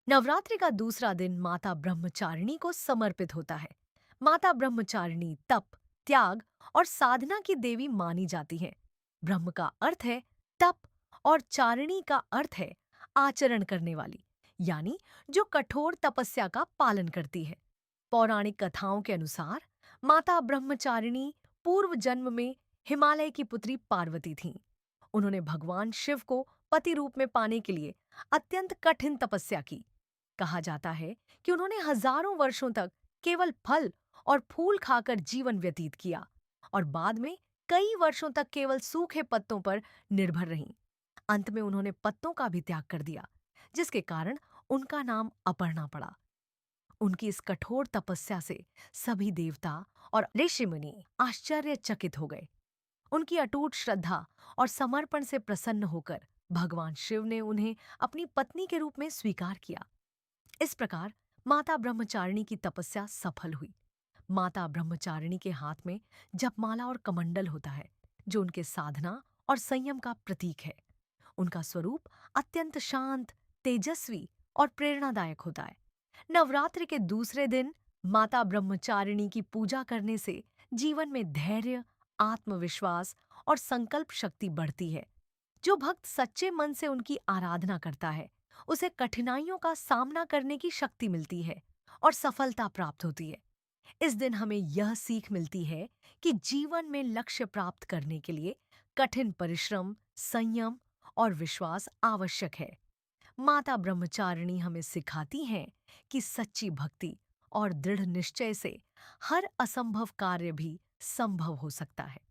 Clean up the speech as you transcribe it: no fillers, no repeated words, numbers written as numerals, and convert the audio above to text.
नवरात्रि का दूसरा दिन माता ब्रह्मचारिणी को समर्पित होता है। माता ब्रह्मचारिणी तप, त्याग और साधना की देवी मानी जाती है। ब्रह्म का अर्थ है तप और चारिणी का अर्थ है आचरण करने वाली, यानी जो कठोर तपस्या का पालन करती है। पौराणिक कथाओं के अनुसार माता ब्रह्मचारिणी पूर्व जन्म में हिमालय की पुत्री पार्वती थीं। उन्होंने भगवान शिव को पति रूप में पाने के लिए अत्यंत कठिन तपस्या की। कहा जाता है कि उन्होंने हजारों वर्षों तक केवल फल और फूल खाकर जीवन व्यतीत किया और बाद में कई वर्षों तक केवल सूखे पत्तों पर निर्भर रहीं। अंत में उन्होंने पत्तों का भी त्याग कर दिया, जिसके कारण उनका नाम अपर्णा पड़ा। उनकी इस कठोर तपस्या से सभी देवता और ऋषि मुनि आश्चर्यचकित हो गए। उनकी अटूट श्रद्धा और समर्पण से प्रसन्न होकर भगवान शिव ने उन्हें अपनी पत्नी के रूप में स्वीकार किया। इस प्रकार माता ब्रह्मचारिणी की तपस्या सफल हुई। माता ब्रह्मचारिणी के हाथ में जपमाला और कमंडल होता है, जो उनके साधना और संयम का प्रतीक है। उनका स्वरूप अत्यंत शांत, तेजस्वी और प्रेरणादायक होता है। नवरात्रि के दूसरे दिन माता ब्रह्मचारिणी की पूजा करने से जीवन में धैर्य, आत्मविश्वास और संकल्प शक्ति बढ़ती है। जो भक्त सच्चे मन से उनकी आराधना करता है, उसे कठिनाइयों का सामना करने की शक्ति मिलती है और सफलता प्राप्त होती है। इस दिन हमें यह सीख मिलती है कि जीवन में लक्ष्य प्राप्त करने के लिए कठिन परिश्रम, संयम और विश्वास आवश्यक है। माता ब्रह्मचारिणी हमें सिखाती हैं कि सच्ची भक्ति और दृढ़ निश्चय से हर असंभव कार्य भी संभव हो सकता है।